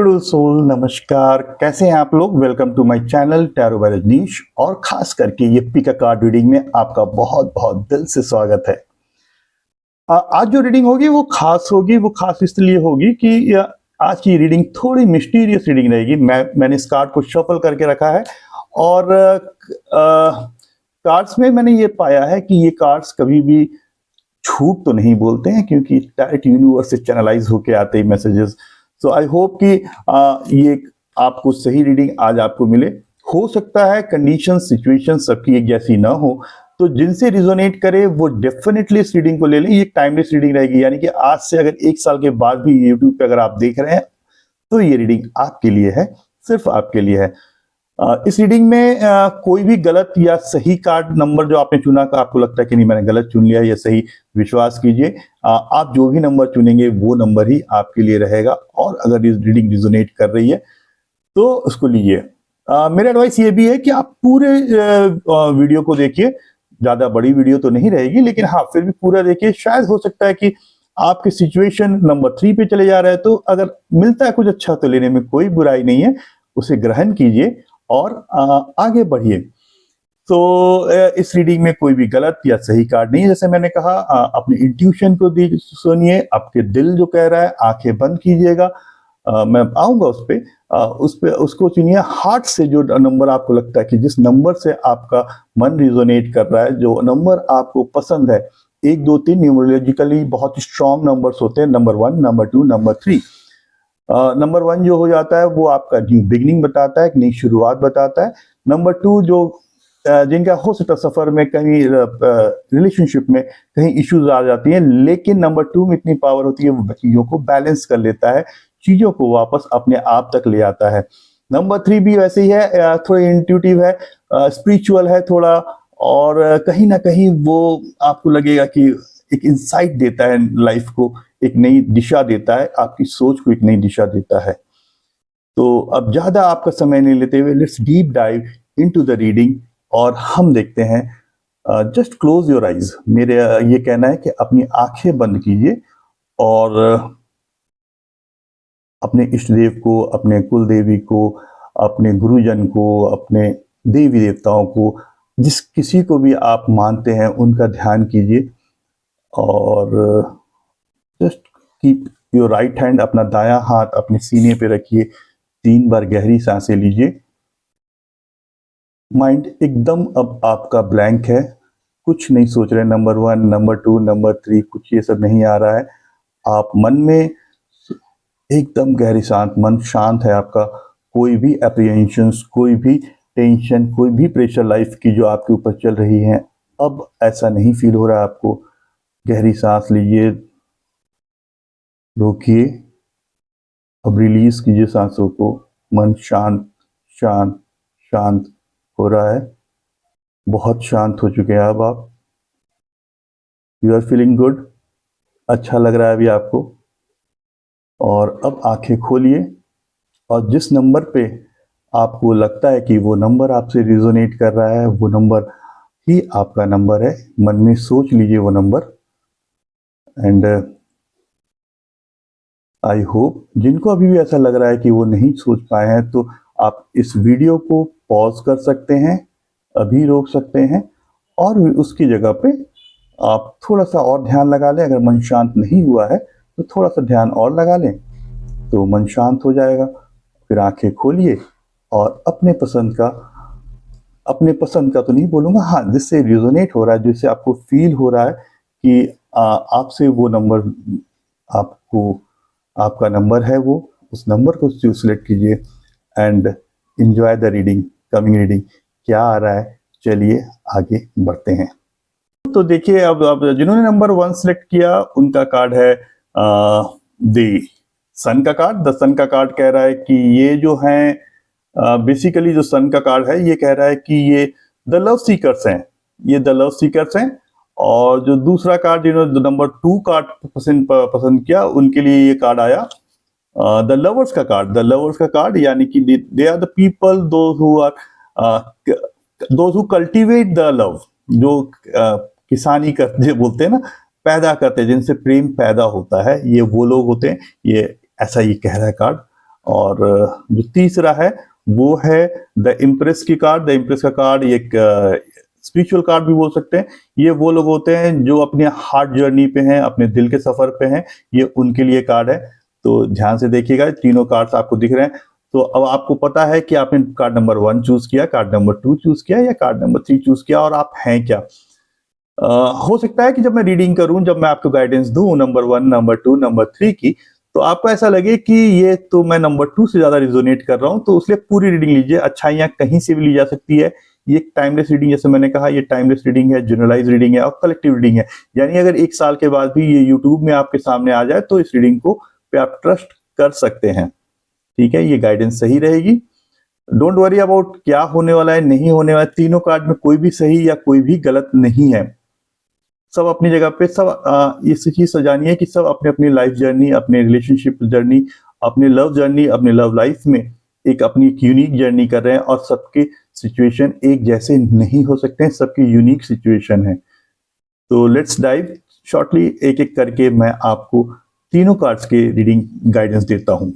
Beautiful soul, नमस्कार। कैसे हैं आप लोग? Welcome to my channel tarot by Rajneesh. और खास करके ये पिक अ कार्ड रीडिंग में आपका बहुत बहुत दिल से स्वागत है। आज जो रीडिंग होगी वो खास होगी। वो खास इसलिए होगी कि आज की रीडिंग थोड़ी मिस्टीरियस रीडिंग रहेगी। मैंने इस कार्ड को शफल करके रखा है और कार्ड्स में मैंने ये पाया है कि ये कार्ड्स कभी भी झूठ तो नहीं बोलते हैं, क्योंकि डायरेक्ट यूनिवर्स से चैनलाइज होके आते हैं मैसेजेस। सो आई होप कि ये आपको सही रीडिंग आज आपको मिले। हो सकता है कंडीशन सिचुएशन सबकी एक जैसी ना हो, तो जिनसे रिजोनेट करे वो डेफिनेटली इस रीडिंग को ले लें। ये टाइमलेस रीडिंग रहेगी, यानी कि आज से अगर 1 साल के बाद भी यूट्यूब पे अगर आप देख रहे हैं तो ये रीडिंग आपके लिए है, सिर्फ आपके लिए है। इस रीडिंग में कोई भी गलत या सही कार्ड नंबर जो आपने चुना का आपको लगता है कि नहीं मैंने गलत चुन लिया या सही, विश्वास कीजिए आप जो भी नंबर चुनेंगे वो नंबर ही आपके लिए रहेगा। और अगर ये रीडिंग रिजोनेट कर रही है तो उसको लीजिए। मेरा एडवाइस ये भी है कि आप पूरे वीडियो को देखिए। ज्यादा बड़ी वीडियो तो नहीं रहेगी, लेकिन हाँ फिर भी पूरा देखिए। शायद हो सकता है कि आपके सिचुएशन नंबर 3 पे चले जा रहे हैं, तो अगर मिलता है कुछ अच्छा तो लेने में कोई बुराई नहीं है, उसे ग्रहण कीजिए और आगे बढ़िए। तो इस रीडिंग में कोई भी गलत या सही कार्ड नहीं है। जैसे मैंने कहा, अपने इंट्यूशन को सुनिए, आपके दिल जो कह रहा है आंखें बंद कीजिएगा। मैं आऊंगा उस पे उसको चुनिए। हार्ट से जो नंबर आपको लगता है कि जिस नंबर से आपका मन रिजोनेट कर रहा है, जो नंबर आपको पसंद है, 1 2 3 न्यूमरोलॉजिकली बहुत स्ट्रॉन्ग नंबर्स होते हैं। Number 1, number 2, number 3। नंबर 1 जो हो जाता है वो आपका न्यू बिगनिंग बताता है, एक नई शुरुआत बताता है। नंबर 2 जो जिनका हो सकता है सफर में कहीं रिलेशनशिप में कहीं इश्यूज आ जाती हैं, लेकिन नंबर 2 में इतनी पावर होती है, वो चीजों को बैलेंस कर लेता है, चीजों को वापस अपने आप तक ले आता है। नंबर 3 भी वैसे ही है, थोड़ा इंट्यूटिव है, स्पिरिचुअल है थोड़ा, और कहीं ना कहीं वो आपको लगेगा कि एक इंसाइट देता है लाइफ को, एक नई दिशा देता है, आपकी सोच को एक नई दिशा देता है। तो अब ज्यादा आपका समय नहीं लेते हुए let's deep dive into the reading और हम देखते हैं। Just close your eyes. मेरे ये कहना है कि अपनी आंखें बंद कीजिए और अपने इष्ट देव को, अपने कुल देवी को, अपने गुरुजन को, अपने देवी देवताओं को, जिस किसी को भी आप मानते हैं उनका ध्यान कीजिए। और just keep your right hand, अपना दायां हाथ अपने सीने पे रखिए। 3 बार गहरी सांसें लीजिए। माइंड एकदम अब आपका ब्लैंक है, कुछ नहीं सोच रहे। नंबर 1, नंबर 2, नंबर 3 कुछ ये सब नहीं आ रहा है। आप मन में एकदम गहरी शांत, मन शांत है आपका। कोई भी एप्रीहेंशंस, कोई भी टेंशन, कोई भी प्रेशर लाइफ की जो आपके ऊपर चल रही है, अब ऐसा नहीं फील हो रहा है आपको। गहरी सांस लीजिए, रोकिए, अब रिलीज कीजिए सांसों को। मन शांत शांत शांत हो रहा है, बहुत शांत हो चुके हैं अब आप। यू आर फीलिंग गुड, अच्छा लग रहा है अभी आपको। और अब आंखें खोलिए और जिस नंबर पे आपको लगता है कि वो नंबर आपसे रिजोनेट कर रहा है, वो नंबर ही आपका नंबर है। मन में सोच लीजिए वो नंबर। एंड आई होप जिनको अभी भी ऐसा लग रहा है कि वो नहीं सोच पाए हैं, तो आप इस वीडियो को पॉज कर सकते हैं, अभी रोक सकते हैं, और उसकी जगह पे आप थोड़ा सा और ध्यान लगा लें। अगर मन शांत नहीं हुआ है तो थोड़ा सा ध्यान और लगा लें तो मन शांत हो जाएगा। फिर आंखें खोलिए और अपने पसंद का तो नहीं बोलूँगा, हाँ जिससे रिजोनेट हो रहा है, जिससे आपको फील हो रहा है कि आपसे वो नंबर आपको आपका नंबर है, वो उस नंबर को सिलेक्ट कीजिए and enjoy the reading. Coming reading क्या आ रहा है, चलिए आगे बढ़ते हैं। तो देखिए, अब जिन्होंने नंबर 1 सिलेक्ट किया उनका कार्ड है द सन का कार्ड। द सन का कार्ड कह रहा है कि ये जो है बेसिकली जो सन का कार्ड है ये कह रहा है कि ये द लव सीकर्स हैं, ये द लव सीकर्स हैं। और जो दूसरा कार्ड जिन्होंने नंबर 2 कार्ड पसंद किया उनके लिए ये कार्ड आया द लवर्स का कार्ड। द लवर्स का कार्ड यानी कि they are the people those who cultivate the love, जो किसानी करते बोलते हैं ना, पैदा करते हैं, जिनसे प्रेम पैदा होता है, ये वो लोग होते हैं। ये ऐसा ही कह रहा है कार्ड। और जो तीसरा है वो है द इम्प्रेस की कार्ड। द इम्प्रेस का कार्ड एक स्पिरिचुअल कार्ड भी बोल सकते हैं। ये वो लोग होते हैं जो अपने हार्ट जर्नी पे हैं, अपने दिल के सफर पे हैं, ये उनके लिए कार्ड है। तो ध्यान से देखिएगा, तीनों कार्ड्स आपको दिख रहे हैं। तो अब आपको पता है कि आपने कार्ड नंबर 1 चूज किया, कार्ड नंबर 2 चूज किया या कार्ड नंबर 3 चूज किया, और आप हैं क्या। हो सकता है कि जब मैं रीडिंग करूं, जब मैं आपको गाइडेंस दूं नंबर 1, नंबर 2, नंबर 3 की, तो आपको ऐसा लगे कि ये तो मैं नंबर 2 से ज्यादा रिजोनेट कर रहा हूं, तो उसलिए पूरी रीडिंग लीजिए। अच्छाइयां कहीं से भी ली जा सकती है। ये टाइमलेस रीडिंग, जैसे मैंने कहा, ये टाइमलेस रीडिंग है, जनरलाइज रीडिंग है और कलेक्टिव रीडिंग है। यानी अगर 1 साल के बाद भी ये यूट्यूब में आपके सामने आ जाए तो इस रीडिंग को पे आप ट्रस्ट कर सकते हैं। ठीक है, ये गाइडेंस सही रहेगी। डोंट वरी अबाउट क्या होने वाला है, नहीं होने वाला है। तीनों कार्ड में कोई भी सही या कोई भी गलत नहीं है, सब अपनी जगह पे। सब इस चीज से जानिए कि सब अपने अपनी लाइफ जर्नी, अपने रिलेशनशिप जर्नी, अपने लव जर्नी, अपने लव लाइफ में एक अपनी यूनिक जर्नी कर रहे हैं, और सबके सिचुएशन एक जैसे नहीं हो सकते हैं, सबकी यूनिक सिचुएशन है। तो लेट्स डाइव शॉर्टली, एक एक करके मैं आपको तीनों कार्ड्स के रीडिंग गाइडेंस देता हूं।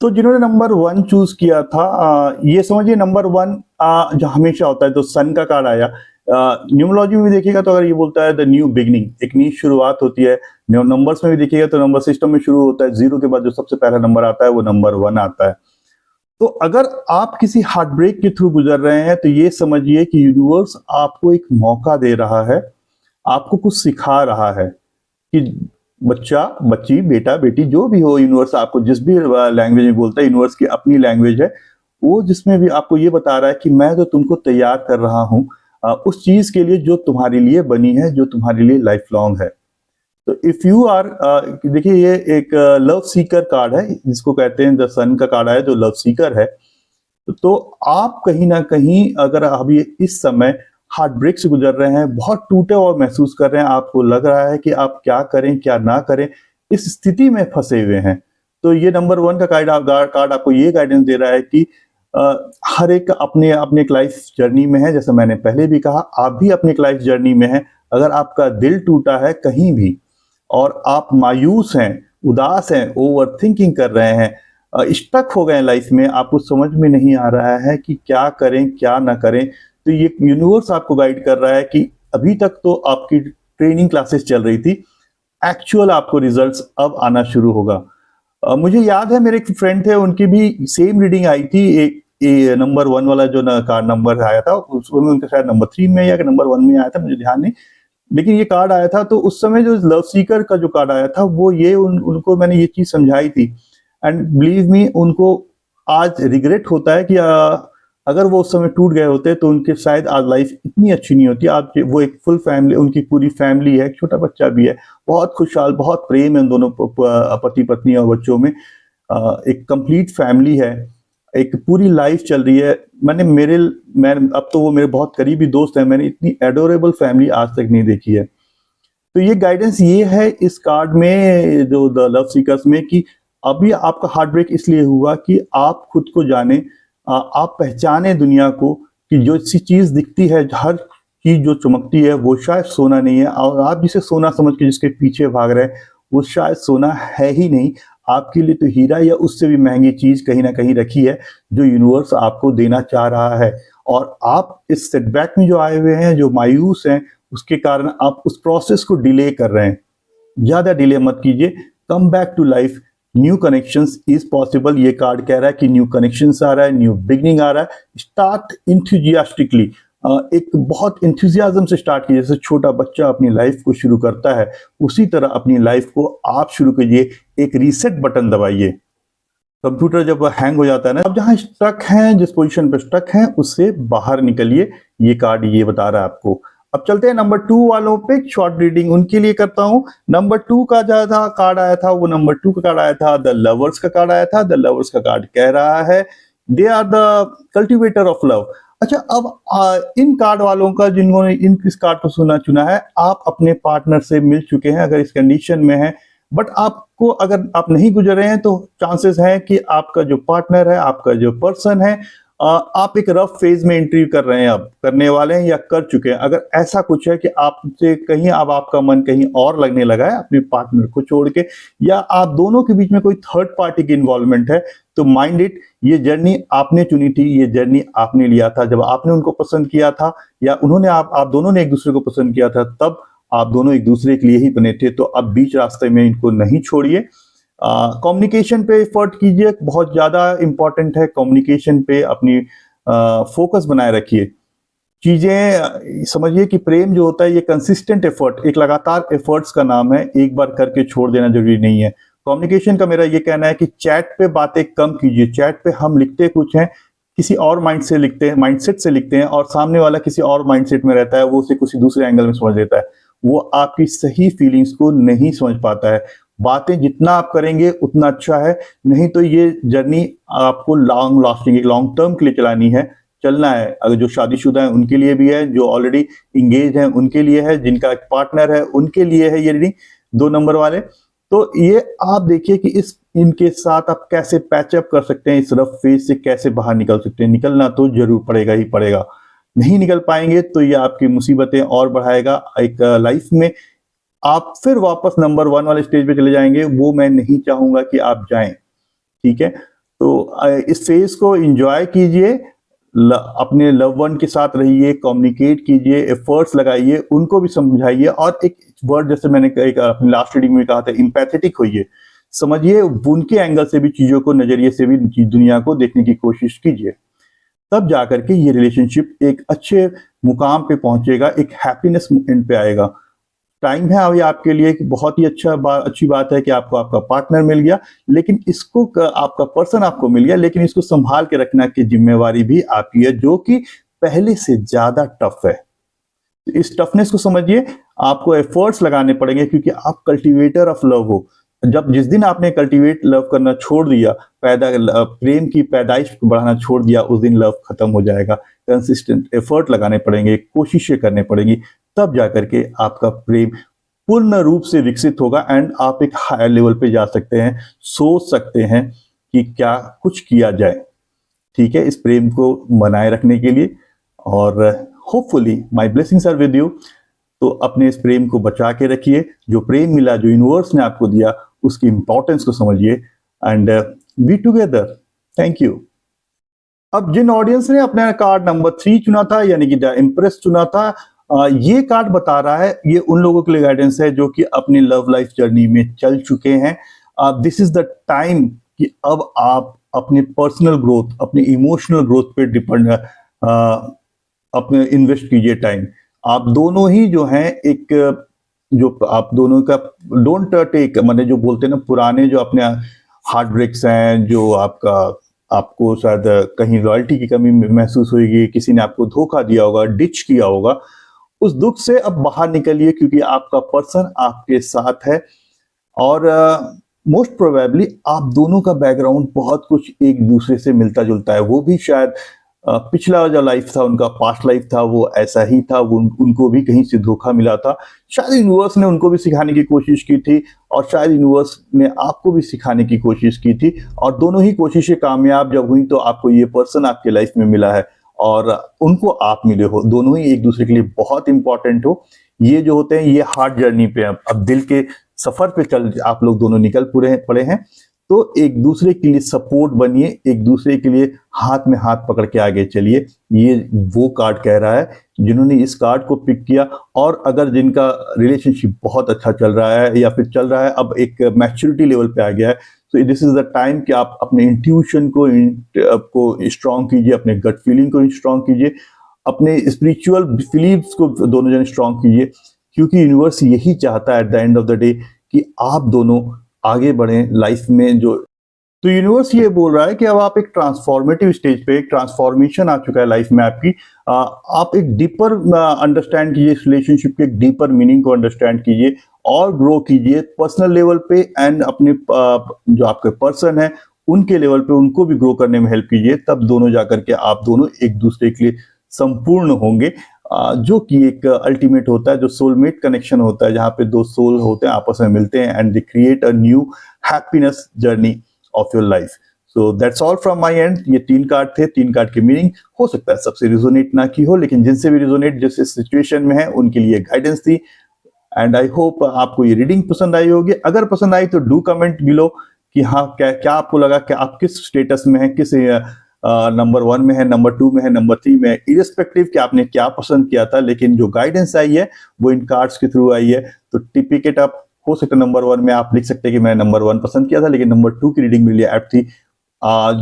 तो जिन्होंने नंबर 1 चूज किया था, ये समझिए नंबर 1 जो हमेशा होता है, तो सन का कार्ड आया। न्यूमरोलॉजी में भी देखिएगा तो अगर ये बोलता है द न्यू बिगनिंग, एक नई शुरुआत होती है। नंबर्स में भी देखिएगा तो नंबर सिस्टम में शुरू होता है, 0 के बाद जो सबसे पहला नंबर आता है वो नंबर 1 आता है। तो अगर आप किसी हार्ट ब्रेक के थ्रू गुजर रहे हैं, तो ये समझिए कि यूनिवर्स आपको एक मौका दे रहा है, आपको कुछ सिखा रहा है कि बच्चा, बच्ची, बेटा, बेटी, जो भी हो, यूनिवर्स आपको जिस भी लैंग्वेज में बोलता है, यूनिवर्स की अपनी लैंग्वेज है वो, जिसमें भी आपको ये बता रहा है कि मैं तो तुमको तैयार कर रहा हूँ उस चीज के लिए जो तुम्हारे लिए बनी है, जो तुम्हारे लिए लाइफ लॉन्ग है। तो इफ यू आर, देखिए ये एक लव सीकर कार्ड है, जिसको कहते हैं द सन का कार्ड है जो लव सीकर है। तो आप कहीं ना कहीं अगर अभी इस समय हार्ट ब्रेक से गुजर रहे हैं, बहुत टूटे और महसूस कर रहे हैं, आपको लग रहा है कि आप क्या करें क्या ना करें, इस स्थिति में फंसे हुए हैं, तो ये नंबर 1 का कार्ड आपको ये गाइडेंस दे रहा है कि हर एक अपने अपने एक लाइफ जर्नी में है। जैसे मैंने पहले भी कहा, आप भी अपने एक लाइफ जर्नी में हैं। अगर आपका दिल टूटा है कहीं भी और आप मायूस हैं, उदास हैं, ओवर थिंकिंग कर रहे हैं, स्टक हो गए लाइफ में, आपको समझ में नहीं आ रहा है कि क्या करें क्या ना करें, तो ये यूनिवर्स आपको गाइड कर रहा है कि अभी तक तो आपकी ट्रेनिंग क्लासेस चल रही थी, एक्चुअल आपको रिजल्ट्स अब आना शुरू होगा। मुझे याद है मेरे एक फ्रेंड थे, उनकी भी सेम रीडिंग आई थी। एक नंबर 1 वाला जो कार्ड नंबर आया था, उसमें उनका शायद नंबर 3 में या नंबर 1 में आया था, मुझे ध्यान नहीं, लेकिन ये कार्ड आया था। तो उस समय जो लव सीकर का जो कार्ड आया था, वो ये उनको मैंने ये चीज समझाई थी, एंड बिलीव मी, उनको आज रिग्रेट होता है कि अगर वो उस समय टूट गए होते तो उनके शायद आज लाइफ इतनी अच्छी नहीं होती। आज वो एक फुल फैमिली, उनकी पूरी फैमिली है, छोटा बच्चा भी है, बहुत खुशहाल, बहुत प्रेम है उन दोनों पति पत्नी और बच्चों में, एक कंप्लीट फैमिली है, एक पूरी लाइफ चल रही है। मैं अब तो वो मेरे बहुत करीबी दोस्त हैं, मैंने इतनी एडोरेबल फैमिली आज तक नहीं देखी है। तो ये गाइडेंस ये है इस कार्ड में, जो द लव सीकर्स में, कि अभी आपका हार्ट ब्रेक इसलिए हुआ कि आप खुद को जाने, आप पहचाने दुनिया को, कि जो सी चीज दिखती है, हर चीज जो चमकती है वो शायद सोना नहीं है, और आप जिसे सोना समझ के जिसके पीछे भाग रहे हैं वो शायद सोना है ही नहीं। आपके लिए तो हीरा या उससे भी महंगी चीज कहीं ना कहीं रखी है, जो यूनिवर्स आपको देना चाह रहा है। और आप इस सेटबैक में जो आए हुए हैं, जो मायूस हैं, उसके कारण आप उस प्रोसेस को डिले कर रहे हैं। ज्यादा डिले मत कीजिए, come back to life, new connections is possible. ये कार्ड कह रहा है कि न्यू कनेक्शंस आ रहा है, न्यू बिगनिंग आ रहा है। स्टार्ट इंथुजियास्टिकली, एक बहुत इंथुजियाज्म से स्टार्ट कीजिए। जैसे छोटा बच्चा अपनी लाइफ को शुरू करता है, उसी तरह अपनी लाइफ को आप शुरू कीजिए। एक रीसेट बटन दबाइए। कंप्यूटर जब हैंग हो जाता है ना, अब जहां स्टक हैं, जिस पोजीशन पे स्टक हैं, उससे बाहर निकलिए। ये कार्ड ये बता रहा है आपको। अब चलते हैं नंबर 2 वालों पे, शॉर्ट रीडिंग उनके लिए करता हूं। नंबर 2 का जो था कार्ड आया था, वो नंबर 2 का कार्ड आया था, द लवर्स का कार्ड आया था। द लवर्स का कार्ड कह रहा है they are the cultivator of love. अच्छा, अब इन कार्ड वालों का, जिन्होंने इस कार्ड को चुना है, आप अपने पार्टनर से मिल चुके हैं अगर इस कंडीशन में है, बट आपको, अगर आप नहीं गुजर रहे हैं, तो चांसेस हैं कि आपका जो पार्टनर है, आपका जो पर्सन है, आप एक रफ फेज में एंट्री कर रहे हैं, अब करने वाले हैं या कर चुके हैं। अगर ऐसा कुछ है कि आपसे कहीं अब आपका मन कहीं और लगने लगा है अपने पार्टनर को छोड़ के, या आप दोनों के बीच में कोई थर्ड पार्टी की इन्वॉल्वमेंट है, तो माइंड इट, ये जर्नी आपने चुनी थी, ये जर्नी आपने लिया था जब आपने उनको पसंद किया था, या उन्होंने आप दोनों ने एक दूसरे को पसंद किया था, तब आप दोनों एक दूसरे के लिए ही बने थे। तो अब बीच रास्ते में इनको नहीं छोड़िए। कम्युनिकेशन पे एफर्ट कीजिए, बहुत ज्यादा इंपॉर्टेंट है। कम्युनिकेशन पे अपनी फोकस बनाए रखिए। चीजें समझिए कि प्रेम जो होता है ये कंसिस्टेंट एफर्ट, एक लगातार एफर्ट्स का नाम है, एक बार करके छोड़ देना जरूरी नहीं है। कम्युनिकेशन का मेरा ये कहना है कि चैट पे बातें कम कीजिए। चैट पे हम लिखते कुछ हैं, किसी और माइंडसेट से लिखते हैं, और सामने वाला किसी और माइंडसेट में रहता है, वो उसे किसी दूसरे एंगल में समझ लेता है, वो आपकी सही फीलिंग्स को नहीं समझ पाता है। बातें जितना आप करेंगे उतना अच्छा है, नहीं तो ये जर्नी आपको लॉन्ग लास्टिंग, लॉन्ग टर्म के लिए चलानी है, चलना है। अगर जो शादीशुदा है उनके लिए भी है, जो ऑलरेडी इंगेज हैं उनके लिए है, जिनका एक पार्टनर है उनके लिए है ये रीडिंग, 2 नंबर वाले। तो ये आप देखिए कि इनके साथ आप कैसे पैचअप कर सकते हैं, इस रफ फेज से कैसे बाहर निकल सकते हैं। निकलना तो जरूर पड़ेगा ही पड़ेगा। नहीं निकल पाएंगे तो ये आपकी मुसीबतें और बढ़ाएगा। एक लाइफ में आप फिर वापस नंबर 1 वाले स्टेज पे चले जाएंगे, वो मैं नहीं चाहूंगा कि आप जाएं। ठीक है, तो इस फेज को एंजॉय कीजिए, अपने लव वन के साथ रहिए, कम्युनिकेट कीजिए, एफर्ट्स लगाइए, उनको भी समझाइए। और एक वर्ड जैसे मैंने अपनी लास्ट रीडिंग में कहा था, एम्पैथेटिक होइए, समझिए उनके एंगल से भी चीजों को, नजरिए से भी दुनिया को देखने की कोशिश कीजिए। तब जाकर के ये रिलेशनशिप एक अच्छे मुकाम पे पहुंचेगा, एक हैप्पीनेस एंड पे आएगा। टाइम है अभी आपके लिए कि बहुत ही अच्छी बात है कि आपको आपका पार्टनर मिल गया, लेकिन इसको आपका पर्सन आपको मिल गया, लेकिन इसको संभाल के रखना की जिम्मेवारी भी आपकी है, जो कि पहले से ज्यादा टफ है। तो इस टफनेस को समझिए, आपको एफर्ट्स लगाने पड़ेंगे, क्योंकि आप कल्टीवेटर ऑफ लव हो। जिस दिन आपने कल्टीवेट लव करना छोड़ दिया, प्रेम की पैदाइश को बढ़ाना छोड़ दिया, उस दिन लव खत्म हो जाएगा। कंसिस्टेंट एफर्ट लगाने पड़ेंगे, कोशिशें करने पड़ेंगी, तब जाकर के आपका प्रेम पूर्ण रूप से विकसित होगा एंड आप एक हायर लेवल पे जा सकते हैं, सोच सकते हैं कि क्या कुछ किया जाए। ठीक है, इस प्रेम को बनाए रखने के लिए, और hopefully my blessings are with you. तो अपने इस प्रेम को बचा के रखिए। जो प्रेम मिला, जो यूनिवर्स ने आपको दिया, उसकी इंपॉर्टेंस को समझिए and be together. Thank you. अब जिन ऑडियंस ने अपना कार्ड नंबर 3 चुना था, यानी कि द इम्प्रेस चुना था, ये कार्ड बता रहा है, ये उन लोगों के लिए गाइडेंस है जो कि अपनी लव लाइफ जर्नी में चल चुके हैं। दिस इज द टाइम कि अब आप अपने पर्सनल ग्रोथ, अपने इमोशनल ग्रोथ पे डिपेंड अपने इन्वेस्ट कीजिए टाइम। आप दोनों ही जो हैं, एक जो आप दोनों का डोंट टेक, मैंने जो बोलते हैं ना, पुराने जो अपने हार्ट ब्रेक्स हैं, जो आपको शायद कहीं लॉयल्टी की कमी महसूस होगी, किसी ने आपको धोखा दिया होगा, डिच किया होगा, उस दुख से अब बाहर निकलिए, क्योंकि आपका पर्सन आपके साथ है। और मोस्ट प्रोबेबली आप दोनों का बैकग्राउंड बहुत कुछ एक दूसरे से मिलता जुलता है। वो भी शायद पिछला जो लाइफ था, उनका पास्ट लाइफ था, वो ऐसा ही था, उनको भी कहीं से धोखा मिला था। शायद यूनिवर्स ने उनको भी सिखाने की कोशिश की थी, और शायद यूनिवर्स ने आपको भी सिखाने की कोशिश की थी, और दोनों ही कोशिशें कामयाब जब हुई तो आपको ये पर्सन आपके लाइफ में मिला है, और उनको आप मिले हो। दोनों ही एक दूसरे के लिए बहुत इंपॉर्टेंट हो। ये जो होते हैं, ये हार्ट जर्नी पे, अब दिल के सफर पे आप लोग दोनों निकल पड़े हैं। तो एक दूसरे के लिए सपोर्ट बनिए, एक दूसरे के लिए हाथ में हाथ पकड़ के आगे चलिए। ये वो कार्ड कह रहा है जिन्होंने इस कार्ड को पिक किया। और अगर जिनका रिलेशनशिप बहुत अच्छा चल रहा है, या फिर चल रहा है, अब एक मैच्योरिटी लेवल पे आ गया है, तो दिस इज द टाइम कि आप अपने इंट्यूशन को स्ट्रॉन्ग कीजिए, अपने गट फीलिंग को स्ट्रॉन्ग कीजिए, अपने स्पिरिचुअल बिलीव्स को दोनों जन स्ट्रॉन्ग कीजिए, क्योंकि यूनिवर्स यही चाहता है at the end of the day कि आप दोनों आगे बढ़ें लाइफ में। तो यूनिवर्स ये बोल रहा है कि अब आप एक ट्रांसफॉर्मेटिव स्टेज पे, एक ट्रांसफॉर्मेशन आ चुका है लाइफ में आपकी। आप एक डीपर अंडरस्टैंड कीजिए, इस रिलेशनशिप के एक डीपर मीनिंग को अंडरस्टैंड कीजिए और ग्रो कीजिए पर्सनल लेवल पे, एंड अपने जो आपके पर्सन है उनके लेवल पे उनको भी ग्रो करने में हेल्प कीजिए। तब दोनों जाकर के आप दोनों एक दूसरे के लिए संपूर्ण होंगे, जो कि एक अल्टीमेट होता है, जो सोलमेट कनेक्शन होता है, जहाँ पे 2 सोल होते हैं, आपस में मिलते हैं, and they create a new happiness journey of your life. So that's all from my and. ये 3 कार्ड थे, 3 कार्ड की मीनिंग हो सकता है सबसे रिजोनेट ना की हो, लेकिन जिनसे भी रिजोनेट जिस सिचुएशन में है उनके लिए गाइडेंस थी। एंड आई होप आपको ये रीडिंग पसंद आई होगी। अगर पसंद आई तो डू कमेंट बिलो कि हाँ क्या क्या आपको लगा, कि आप किस स्टेटस में है, किस नंबर 1 में है, नंबर 2 में है, नंबर 3 में है, इरेस्पेक्टिव कि आपने क्या पसंद किया था। लेकिन जो गाइडेंस आई है वो इन कार्ड्स के थ्रू आई है। तो टिपिक इट अप। हो सकता है नंबर 1 में आप लिख सकते हैं कि मैंने नंबर 1 पसंद किया था, लेकिन नंबर 2 की रीडिंग मेरे लिए एप्ट थी।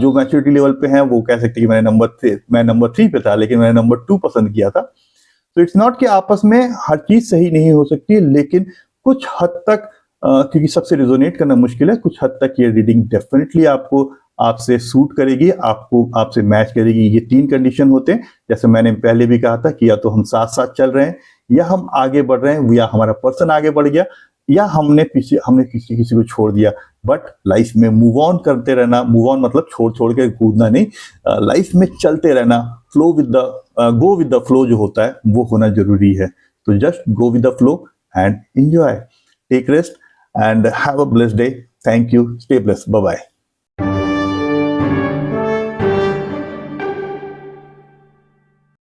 जो मैच्योरिटी लेवल पे है वो कह सकते हैं कि मैं नंबर 3 पे था, लेकिन मैंने नंबर 2 पसंद किया था। तो इट्स नॉट कि आपस में हर चीज सही नहीं हो सकती, लेकिन कुछ हद तक क्योंकि सबसे रिजोनेट करना मुश्किल है, कुछ हद तक ये रीडिंग डेफिनेटली आपको आपसे सूट करेगी, आपको आपसे मैच करेगी। ये 3 कंडीशन होते हैं, जैसे मैंने पहले भी कहा था कि या तो हम साथ साथ चल रहे हैं, या हम आगे बढ़ रहे हैं, या हमारा पर्सन आगे बढ़ गया, या हमने किसी को छोड़ दिया। बट लाइफ में मूव ऑन करते रहना, मूव ऑन मतलब छोड़ के कूदना नहीं, लाइफ में चलते रहना, गो विद द फ्लो जो होता है वो होना जरूरी है। तो just go with the flow and enjoy, take rest and have a blessed day. Thank you, stay blessed, bye bye.